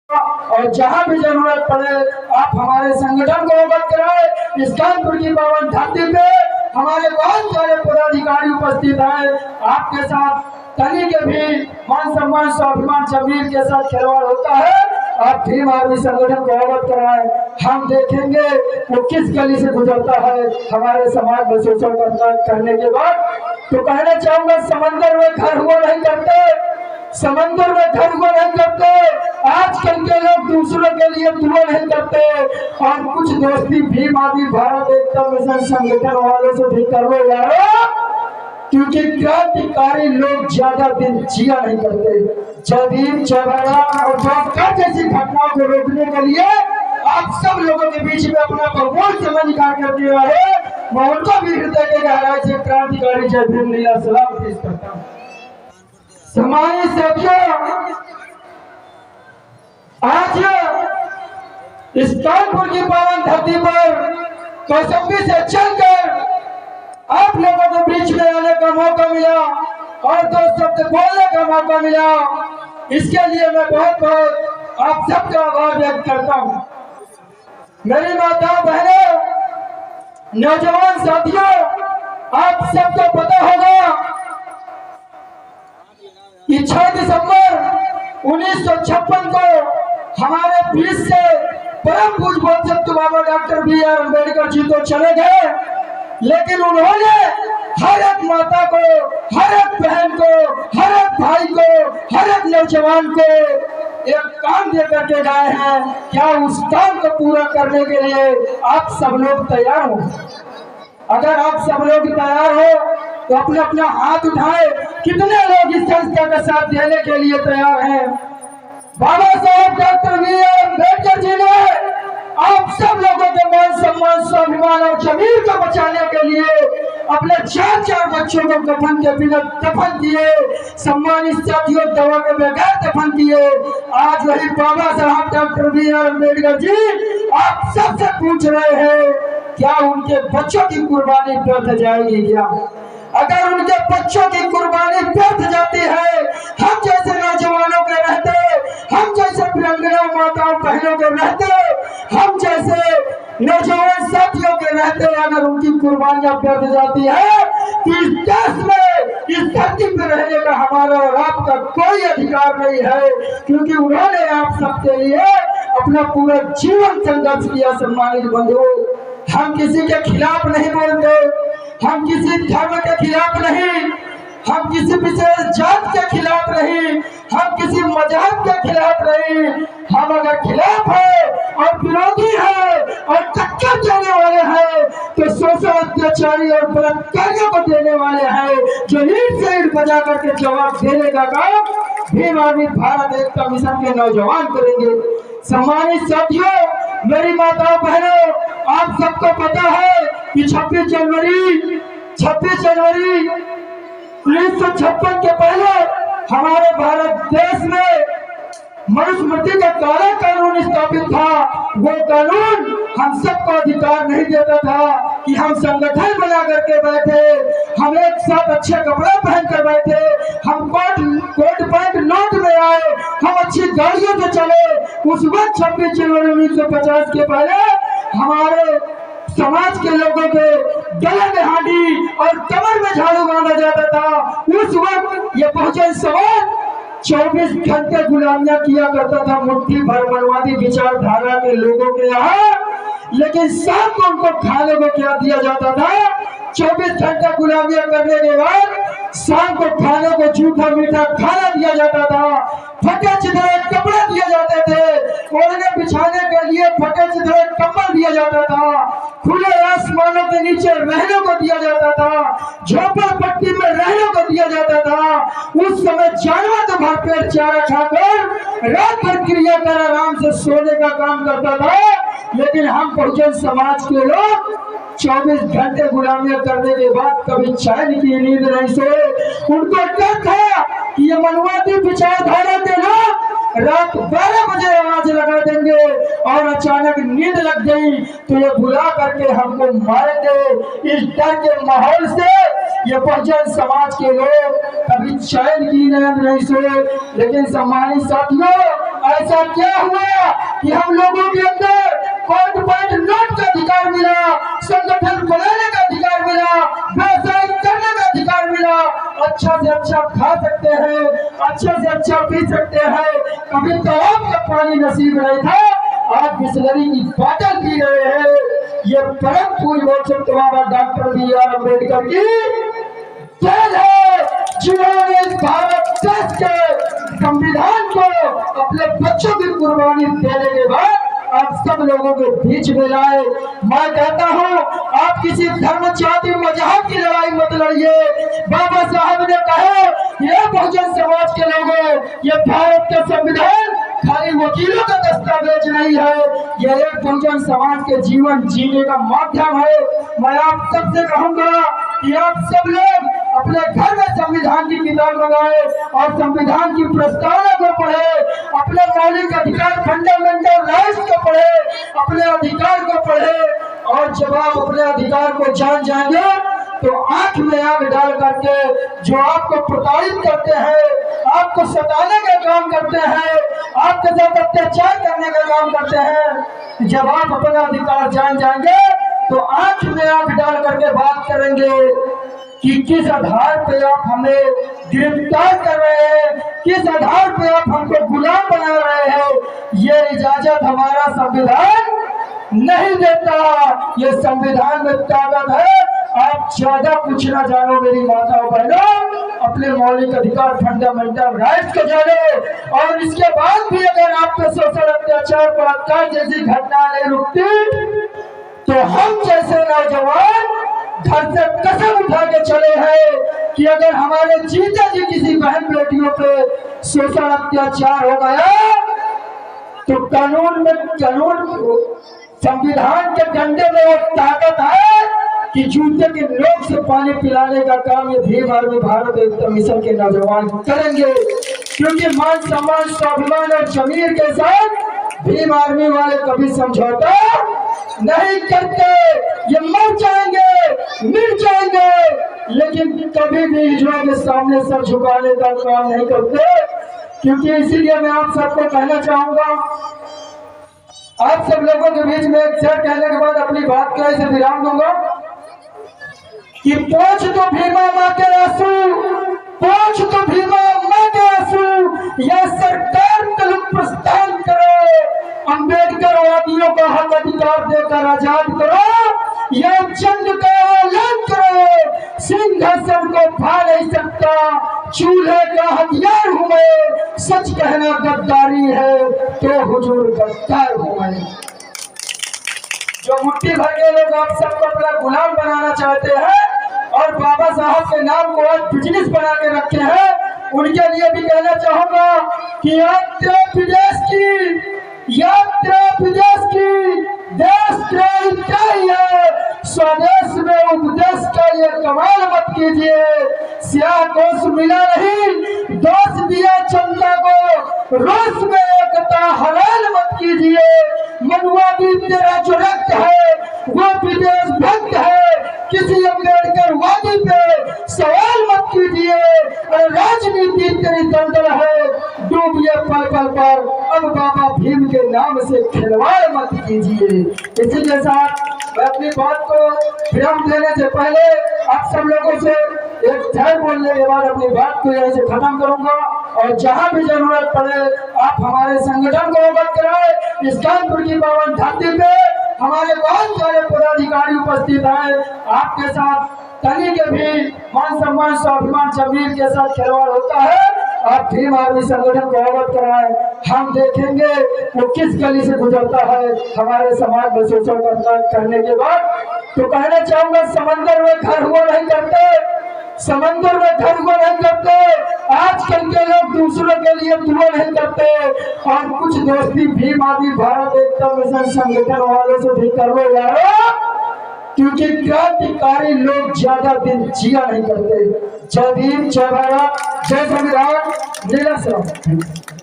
और जहाँ भी जरूरत पड़े आप हमारे संगठन को अवगत कराए। इस कानपुर की पावन धरती पे हमारे बहुत सारे पदाधिकारी उपस्थित हैं। आपके साथ तनी के भी मान सम्मान स्वाभिमान जमीर के साथ खिलवाड़ होता है। आप भीम आर्मी संगठन को अवगत कराए। हम देखेंगे वो किस गली से गुजरता है हमारे समाज में शोषण करने के बाद। तो कहना चाहूंगा, समंदर में घर हुआ नहीं करते, समंदर में घर हुआ नहीं करते। आजकल के लोग दूसरों के लिए दुआ नहीं करते। और कुछ दोस्ती भीम आर्मी भारत एकता मिशन संगठन वालों से भी करो यारो, क्योंकि क्रांतिकारी लोग ज्यादा दिन जिया नहीं करते। जदीद चबरा और जैसी घटनाओं को रोकने के लिए आप सब लोगों के बीच में अपना बहुमूल्य समय निकाल करके आए। मैं उनको भी हृदय के गहराई से क्रांतिकारी जय भीम लीला सलाम पेश करता हूँ। सम्मानित साथियों, आज इस कानपुर की पावन धरती पर कौशंबी से चलकर आप लोगों को बीच में आने का मौका मिला और दो शब्द बोलने का मौका मिला। इसके लिए मैं बहुत बहुत आप सबका आभार व्यक्त करता हूँ। मेरी माताओं बहनों नौजवान साथियों, आप सबको पता होगा कि 6 दिसंबर 1956 को हमारे बीच से परम पूज्य बाबा डॉक्टर B.R. अम्बेडकर जी तो चले गए, लेकिन उन्होंने हर एक माता को, हर एक बहन को, हर एक भाई को, हर एक नौजवान को एक काम दे करके गए हैं। क्या उस काम को पूरा करने के लिए आप सब लोग तैयार हो? अगर आप सब लोग तैयार हो तो अपने अपना हाथ उठाए। कितने लोग इस संस्था का साथ देने के लिए तैयार हैं? बाबा साहब डॉक्टर B.R. अम्बेडकर जी ने आप सब लोगों के मान सम्मान स्वाभिमान और जमीन को बचाने के लिए अपने 4 बच्चों को कफन के बिना दफन किए। सम्मानित साथियों, दवा के बगैर दफन किए। आज वही बाबा साहब डॉक्टर B.R. अम्बेडकर जी आप सबसे पूछ रहे हैं, क्या उनके बच्चों की कुर्बानी व्यर्थ जाएगी क्या? अगर उनके बच्चों की कुर्बानी व्यर्थ जाती है, हम जैसे नौजवानों के रहते, हम जैसे वीरांगना माताओं बहनों के रहते, हम जैसे नौजवान साथियों के रहते, अगर उनकी कुर्बानियां व्यर्थ जाती है तो इस देश में, इस धरती पर रहने का हमारा और आपका कोई अधिकार नहीं है, क्योंकि उन्होंने आप सबके लिए अपना पूरा जीवन संघर्ष किया। सम्मानित बंधुओं, हम किसी के खिलाफ नहीं बोलते, हम किसी धर्म के खिलाफ नहीं, हम किसी विशेष जात के खिलाफ नहीं, हम किसी मजहब के खिलाफ नहीं। हम अगर खिलाफ है और विरोधी है और टक्कर देने वाले हैं तो शोषण अत्याचारी और बलात्कारियों को देने वाले हैं, जो ईंट से ईंट बजा करके जवाब देने का काम भीम आर्मी भारत एकता मिशन के नौजवान करेंगे। सम्मानित साथियों, मेरी माताओं बहनों, आप सबको पता है कि 26 जनवरी 1956 के पहले हमारे भारत देश में मनुस्मृति का काला कानून स्थापित था। वो कानून हम सबको अधिकार नहीं देता था कि हम संगठन बना करके बैठे, हम एक साथ अच्छे कपड़े पहन कर बैठे, हम कोट पैंट नोट में आए, हम अच्छी गाड़ियों से चले। उस वक्त 26 जनवरी 1950 के पहले हमारे समाज के लोगों के गले में हांडी और कमर में झाड़ू बांधा जाता था। उस वक्त ये बहुजन समाज 24 घंटे गुलामियां किया करता था मुट्ठी भर मनवादी विचारधारा के लोगों के यहाँ, लेकिन शाम को उनको खाने को क्या दिया जाता था? 24 घंटे गुलामियां करने के बाद शाम को खाने को झूठा मीठा खाना दिया जाता था, फटे चिथड़े कपड़े दिए जाते थे, ओढ़ने बिछाने के लिए फटे चिथड़े कंबल दिया जाता था, खुले आसमानों के नीचे रहने को दिया जाता था, झोपड़पट्टी में रहने को दिया जाता था। उस समय जानवर तो भरपेट चारा खाकर रात भर क्रिया कर आराम से सोने का काम करता था, लेकिन हम बहुजन समाज के लोग 24 घंटे गुलामियां करने के बाद कभी चैन की नींद नहीं सोए। उनको डर था कि ये मनवादी विचारधारा के लोग रात 12 बजे आवाज लगा देंगे और अचानक नींद लग गई तो ये बुला करके हमको मारेंगे। इस डर के माहौल से ये बहुजन समाज के लोग कभी चैन की नींद नहीं सोए। लेकिन सम्मानित साथियों, ऐसा क्या हुआ कि हम लोगों के अंदर कोट पैंट नोट का अधिकार मिला, संगठन बनाने का अधिकार मिला, व्यवसाय करने का अधिकार मिला, अच्छा से अच्छा खा सकते हैं, अच्छा से अच्छा पी सकते हैं। कभी तालाब का पानी नसीब नहीं था, आज बिस्लरी की बोतल पी रहे हैं। ये परम पूज्य बाबा डॉक्टर बी.आर. अम्बेडकर की देन है, जिन्होंने इस भारत देश के संविधान को अपने बच्चों की कुर्बानी देने के बाद आप सब लोगों के बीच में लाए। मैं कहता हूँ, आप किसी धर्म जाति मजहब की लड़ाई मत लड़िए। बाबा साहब ने कहा, ये बहुजन समाज के लोगों, ये भारत का संविधान खाली वकीलों का दस्तावेज नहीं है, यह एक बहुजन समाज के जीवन जीने का माध्यम है। मैं आप सबसे कहूंगा कि आप सब लोग अपने घर में संविधान की किताब लगाए और संविधान की प्रस्तावना को पढ़े, अपने मौलिक अधिकार फंडामेंटल राइट्स को पढ़े, अपने अधिकार को पढ़े। और जब आप अपने अधिकार को जान जाएंगे तो आंख में आंख डाल करके जो आपको प्रताड़ित करते हैं, आपको सताने का काम करते हैं, आपके साथ अत्याचार करने का काम करते हैं, जब आप अपना अधिकार जान जाएंगे तो आंख में आंख डाल करके बात करेंगे कि किस आधार पे आप हमें गिरफ्तार कर रहे हैं, किस आधार पे आप हमको गुलाम बना रहे हैं। ये इजाजत हमारा संविधान नहीं देता। ये संविधान में ताकत है। आप ज्यादा कुछ ना जानो मेरी माताओं बहनों, अपने मौलिक अधिकार फंडामेंटल राइट्स को जानो। और इसके बाद भी अगर आप पे शोषण अत्याचार बलात्कार जैसी घटना नहीं रुकती तो हम जैसे नौजवान घर से कसम उठा के चले हैं कि अगर हमारे जीते जी किसी बहन बेटियों पे शोषण अत्याचार हो गया तो कानून संविधान के डंडे में वो ताकत है कि जूते के नोक से पानी पिलाने का काम ये भीम आर्मी भारत एकता मिशन के नौजवान करेंगे। क्योंकि मान सम्मान स्वाभिमान और जमीर के साथ भीम आर्मी वाले कभी समझौता नहीं करते। ये मर जाएंगे, मिट जाएंगे, लेकिन कभी भी हिजड़ा के सामने सर झुकाने का काम नहीं करते। क्योंकि इसीलिए मैं आप सबको कहना चाहूंगा, आप सब लोगों के बीच में एक शेर कहने के बाद अपनी बात को ऐसे विराम दूंगा कि पहुंच तो भीमा माँ के आंसू, पहुंच तो भीमा माँ के आंसू, यह सरकार तलब प्रस्थान करो, अम्बेडकर वादियों का हक अधिकार देकर आजाद करो, यह जंग का ऐलान करो। सिंहासन को भा नहीं सकता, चूल्हे का हथियार हूं मैं, सच कहना गद्दारी है तो हुजूर गद्दार हूं मैं। जो मुट्ठी भर के लोग आप सबको अपना गुलाम बनाना चाहते हैं और बाबा साहब के नाम को आज बिजनेस बना के रखे हैं, उनके लिए भी कहना चाहूंगा कि यात्रा विदेश की, यात्रा विदेश की, देश है, स्वदेश में उपदेश का ये कमाल मत कीजिए। स्याह कोस मिला नहीं, दोष दिया जनता को, रोष में एकता हलाल मत कीजिए। मनुवादी तेरा जो रक्त है वो विदेश भक्त है, किसी अम्बेडकर वादी पे सवाल मत कीजिए। राजनीति तेरी दलदल है, डूबिए पल पल पर, अब बाबा भीम के नाम से खिलवाड़ मत कीजिए। इसी के साथ मैं अपनी बात को विराम देने से पहले आप सब लोगों से एक जय बोलने के बाद अपनी बात को यहीं से खत्म करूंगा। और जहां भी जरूरत पड़े आप हमारे संगठन को अवगत कराए। इस कानपुर की पावन धरती पे हमारे बहुत सारे पदाधिकारी उपस्थित हैं। आपके साथ तनी के भी मान सम्मान स्वाभिमान जमीर के साथ खिलवाड़ होता है, आप भीम आर्मी संगठन को अवगत कराएं। हम देखेंगे वो किस गली से गुजरता है हमारे समाज में शोषण करने के बाद। तो कहना चाहूंगा, समंदर में घर हुआ नहीं करते, समंदर में घर हुआ नहीं करते। आजकल के लोग दूसरों के लिए दुआ नहीं करते। और कुछ दोस्ती भीम आर्मी भारत एकता मिशन संगठन वालों से भी कर लो यारो, क्योंकि क्रांतिकारी लोग ज्यादा दिन जिया नहीं करते। जय भीम, जय भारत, जय संविधान, नीला सलाम।